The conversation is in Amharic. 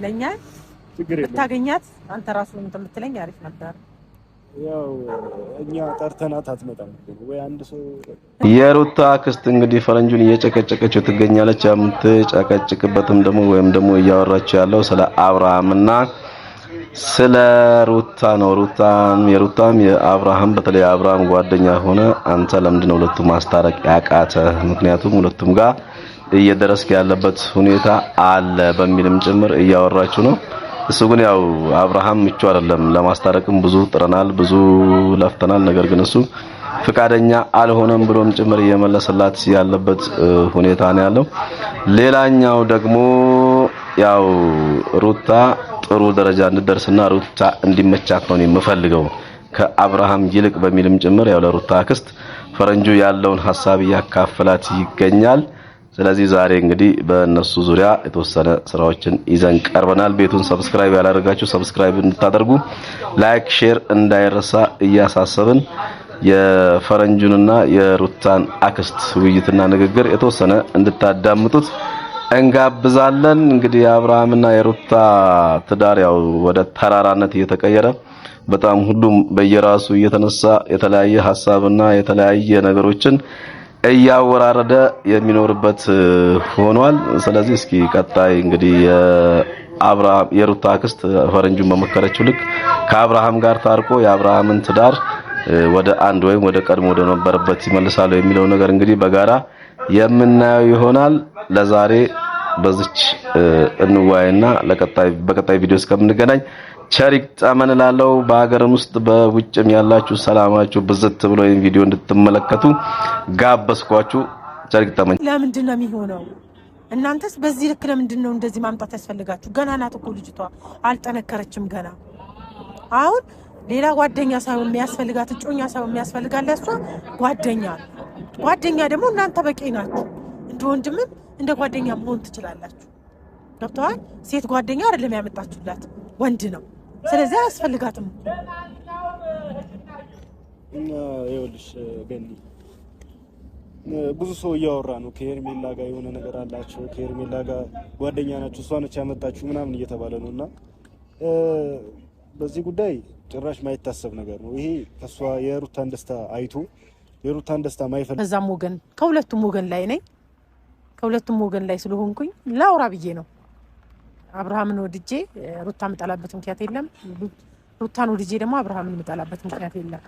ለኛ ብታገኛት አንተ ራስህ እንትምትለኝ አሪፍ ነበር። ያው እኛ ጠርተናት አትመጣም ወይ አንድ ሰው የሩታ አክስት እንግዲህ ፈረንጁን እየጨቀጨቀችው ትገኛለች። የምትጨቀጭቅበትም ደግሞ ወይም ደግሞ እያወራችው ያለው ስለ አብርሃምና ስለ ሩታ ነው። የሩታም የአብርሃም በተለይ አብርሃም ጓደኛ ሆነ አንተ ለምንድነው ሁለቱ ማስታረቅ ያቃተ? ምክንያቱም ሁለቱም ጋር እየደረስክ ያለበት ሁኔታ አለ በሚልም ጭምር እያወራችሁ ነው። እሱ ግን ያው አብርሃም ምቹ አይደለም፣ ለማስታረቅም ብዙ ጥረናል፣ ብዙ ለፍተናል። ነገር ግን እሱ ፍቃደኛ አልሆነም ብሎም ጭምር እየመለሰላት ያለበት ሁኔታ ነው ያለው። ሌላኛው ደግሞ ያው ሩታ ጥሩ ደረጃ እንድትደርስና ሩታ እንዲመቻት ነው የምፈልገው ከአብርሃም ይልቅ በሚልም ጭምር ያው ለሩታ አክስት ፈረንጁ ያለውን ሐሳብ ያካፈላት ይገኛል። ስለዚህ ዛሬ እንግዲህ በእነሱ ዙሪያ የተወሰነ ስራዎችን ይዘን ቀርበናል። ቤቱን ሰብስክራይብ ያላደረጋችሁ ሰብስክራይብ እንድታደርጉ፣ ላይክ ሼር እንዳይረሳ እያሳሰብን የፈረንጁንና የሩታን አክስት ውይይትና ንግግር የተወሰነ እንድታዳምጡት እንጋብዛለን። እንግዲህ የአብርሃምና የሩታ ትዳር ያው ወደ ተራራነት እየተቀየረ በጣም ሁሉም በየራሱ እየተነሳ የተለያየ ሐሳብና የተለያየ ነገሮችን እያወራረደ የሚኖርበት ሆኗል። ስለዚህ እስኪ ቀጣይ እንግዲህ የሩታ አክስት ፈረንጁን በመከረችው ልክ ከአብርሃም ጋር ታርቆ የአብርሃምን ትዳር ወደ አንድ ወይም ወደ ቀድሞ ወደ ነበረበት ይመልሳሉ የሚለው ነገር እንግዲህ በጋራ የምናየው ይሆናል። ለዛሬ በዚች እንዋይና በቀጣይ ቪዲዮ እስከምንገናኝ ቸሪክ ጣመንላለው። በአገርም ውስጥ በውጭም ያላችሁ ሰላማችሁ ብዝት ብሎ ይሄን ቪዲዮ እንድትመለከቱ ጋበዝኳችሁ። ቸሪክ ጣመን ለምንድን ነው የሚሆነው? እናንተስ በዚህ ልክ ለምንድን ነው እንደዚህ ማምጣት ያስፈልጋችሁ? ገና ናት እኮ ልጅቷ አልጠነከረችም ገና። አሁን ሌላ ጓደኛ ሳይሆን የሚያስፈልጋት እጮኛ ሳይሆን የሚያስፈልጋት ለሷ ጓደኛ ደግሞ እናንተ በቂ ናችሁ። እንደ ወንድምም እንደ ጓደኛ መሆን ትችላላችሁ። ገብተዋል? ሴት ጓደኛ አይደለም ያመጣችሁላት ወንድ ነው። ስለዚህ አያስፈልጋትም። ይኸውልሽ ገኒ ብዙ ሰው እያወራ ነው ከሄርሜላ ጋር የሆነ ነገር አላቸው፣ ከሄርሜላ ጋር ጓደኛ ናቸው፣ እሷ ነች ያመጣችሁ ምናምን እየተባለ ነውና በዚህ ጉዳይ ጭራሽ ማይታሰብ ነገር ነው ይሄ። ከሷ የሩታን ደስታ አይቶ የሩታን ደስታ ማይፈልግ በዛም ወገን ከሁለቱም ወገን ላይ ነኝ። ከሁለቱም ወገን ላይ ስለሆንኩኝ ላውራ ብዬ ነው። አብርሃምን ወድጄ ሩታን መጣላበት ምክንያት የለም። ሩታን ወድጄ ደግሞ አብርሃምን መጣላበት ምክንያት የለም።